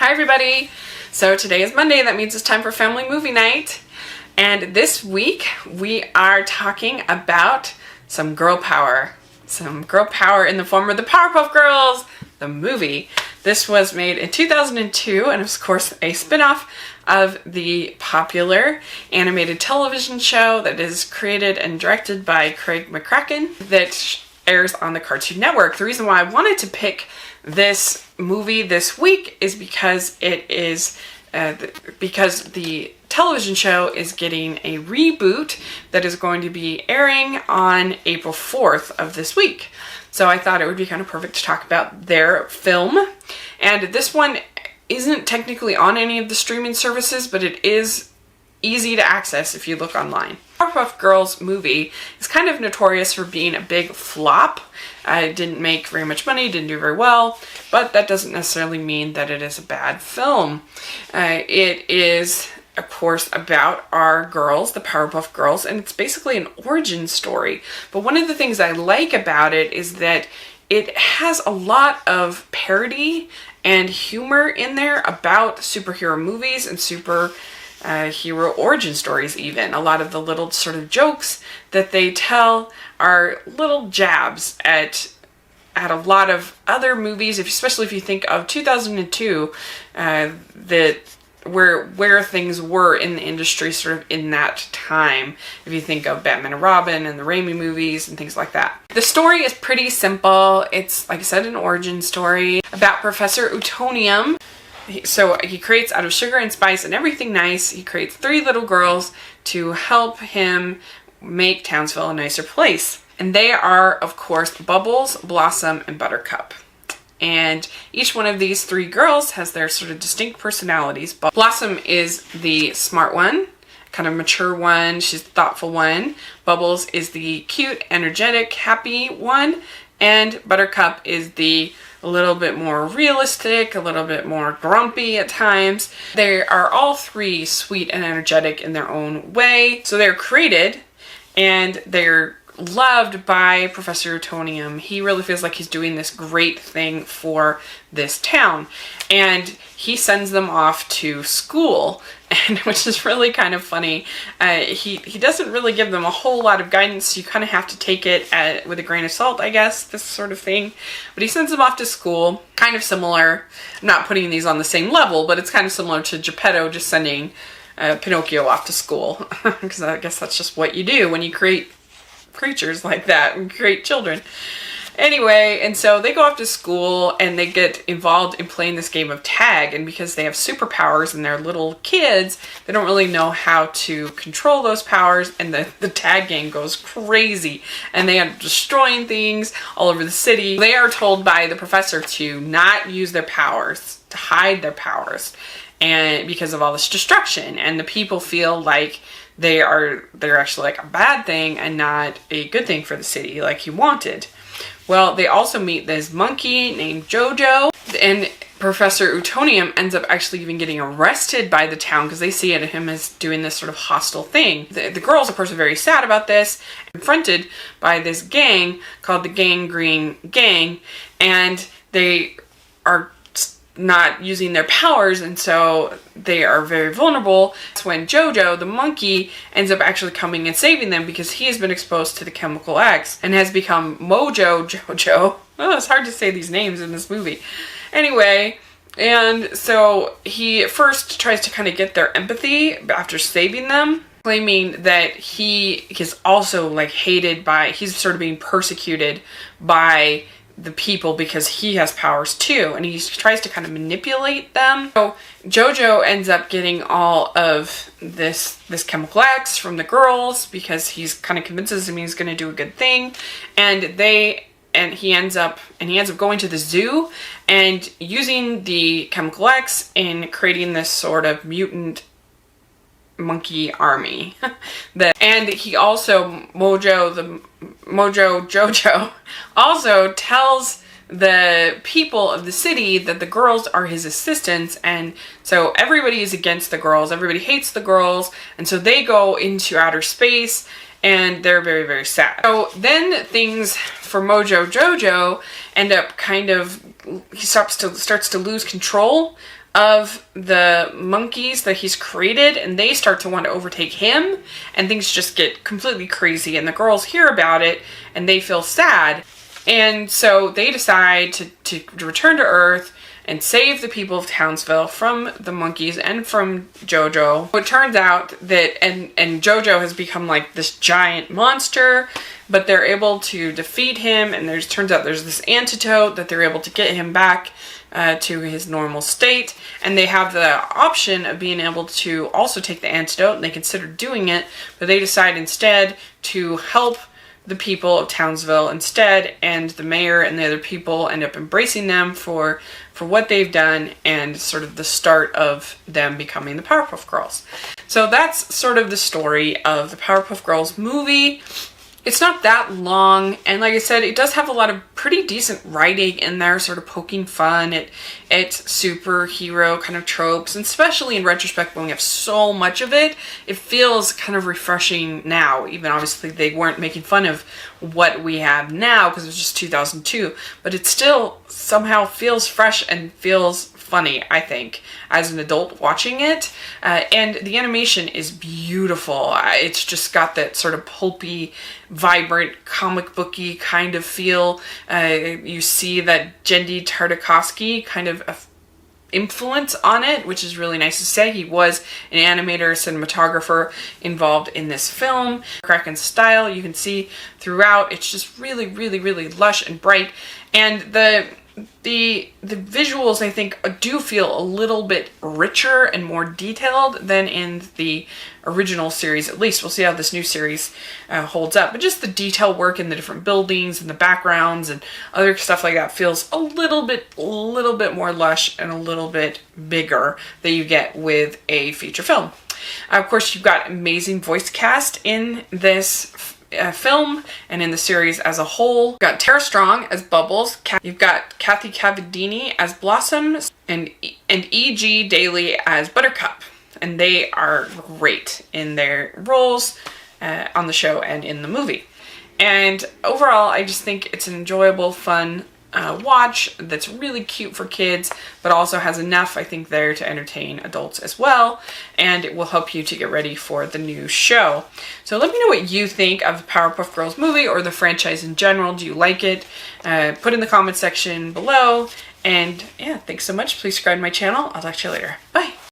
Hi everybody! So today is Monday, that means it's time for family movie night. And this week we are talking about some girl power. Some girl power in the form of the Powerpuff Girls, the movie. This was made in 2002 and of course a spin-off of the popular animated television show that is created and directed by Craig McCracken that airs on the Cartoon Network. The reason why I wanted to pick this movie this week is because it is because the television show is getting a reboot that is going to be airing on April 4th of this week. So I thought it would be kind of perfect to talk about their film. And this one isn't technically on any of the streaming services, but it is easy to access if you look online. Powerpuff Girls Movie is kind of notorious for being a big flop. It didn't make very much money, didn't do very well, but that doesn't necessarily mean that it is a bad film. It is, of course, about our girls, the Powerpuff Girls, and it's basically an origin story. But one of the things I like about it is that it has a lot of parody and humor in there about superhero movies and hero origin stories even. A lot of the little sort of jokes that they tell are little jabs at a lot of other movies, especially if you think of 2002, that where things were in the industry sort of in that time. If you think of Batman and Robin and the Raimi movies and things like that. The story is pretty simple. It's, like I said, an origin story about Professor Utonium. So he creates, out of sugar and spice and everything nice, he creates 3 little girls to help him make Townsville a nicer place. And they are, of course, Bubbles, Blossom, and Buttercup. And each one of these 3 girls has their sort of distinct personalities. Blossom is the smart one, kind of mature one, she's the thoughtful one. Bubbles is the cute, energetic, happy one. And Buttercup is the a little bit more realistic, a little bit more grumpy at times. They are all 3 sweet and energetic in their own way. So they're created and they're loved by Professor Utonium. He really feels like he's doing this great thing for this town. And he sends them off to school, and which is really kind of funny. He doesn't really give them a whole lot of guidance. You kind of have to take it with a grain of salt, I guess, this sort of thing. But he sends them off to school, kind of similar. I'm not putting these on the same level, but it's kind of similar to Geppetto just sending Pinocchio off to school. Because I guess that's just what you do when you create creatures like that and create children. Anyway, and so they go off to school and they get involved in playing this game of tag, and because they have superpowers and they're little kids, they don't really know how to control those powers, and the tag game goes crazy and they end up destroying things all over the city. They are told by the professor to not use their powers, to hide their powers, and because of all this destruction, and the people feel like they're actually like a bad thing and not a good thing for the city like he wanted. Well, they also meet this monkey named Jojo, and Professor Utonium ends up actually even getting arrested by the town because they see him as doing this sort of hostile thing. The girls, of course, are very sad about this, confronted by this gang called the Gangrene Gang, and they are not using their powers, and so they are very vulnerable. That's when Jojo, the monkey, ends up actually coming and saving them because he has been exposed to the chemical X and has become Mojo Jojo. Oh, it's hard to say these names in this movie. Anyway, and so he at first tries to kind of get their empathy after saving them, claiming that he is also like hated by, he's sort of being persecuted by the people because he has powers too, and he tries to kind of manipulate them. So Jojo ends up getting all of this chemical X from the girls because he's kind of convinces him he's going to do a good thing, and he ends up going to the zoo and using the chemical X in creating this sort of mutant monkey army. And he also, Mojo Jojo, also tells the people of the city that the girls are his assistants, and so everybody is against the girls, everybody hates the girls, and so they go into outer space and they're very, very sad. So then things for Mojo Jojo end up kind of, he starts to lose control of the monkeys that he's created, and they start to want to overtake him, and things just get completely crazy, and the girls hear about it and they feel sad, and so they decide to return to Earth and save the people of Townsville from the monkeys and from Jojo. It turns out that, and Jojo has become like this giant monster, but they're able to defeat him, and turns out there's this antidote that they're able to get him back to his normal state, and they have the option of being able to also take the antidote, and they consider doing it, but they decide instead to help the people of Townsville instead, and the mayor and the other people end up embracing them for what they've done, and sort of the start of them becoming the Powerpuff Girls. So that's sort of the story of the Powerpuff Girls movie. It's not that long, and like I said, it does have a lot of pretty decent writing in there, sort of poking fun at superhero kind of tropes, and especially in retrospect when we have so much of it, it feels kind of refreshing now. Even obviously they weren't making fun of what we have now because it was just 2002, but it still somehow feels fresh and feels funny, I think, as an adult watching it. And the animation is beautiful. It's just got that sort of pulpy, vibrant, comic booky kind of feel. You see that Jendy Tartakovsky kind of influence on it, which is really nice to say. He was an animator, cinematographer involved in this film. Kraken's style, you can see throughout, it's just really, really, really lush and bright. And the visuals, I think, do feel a little bit richer and more detailed than in the original series. At least we'll see how this new series holds up. But just the detail work in the different buildings and the backgrounds and other stuff like that feels a little bit more lush and a little bit bigger than you get with a feature film. Of course, you've got amazing voice cast in this film and in the series as a whole. You've got Tara Strong as Bubbles, you've got Kathy Cavadini as Blossom, and E.G. Daly as Buttercup, and they are great in their roles on the show and in the movie. And overall, I just think it's an enjoyable, fun watch that's really cute for kids, but also has enough, I think, there to entertain adults as well, and it will help you to get ready for the new show. So let me know what you think of the Powerpuff Girls movie or the franchise in general. Do you like it? Put in the comment section below, and yeah, thanks so much. Please subscribe to my channel. I'll talk to you later. Bye!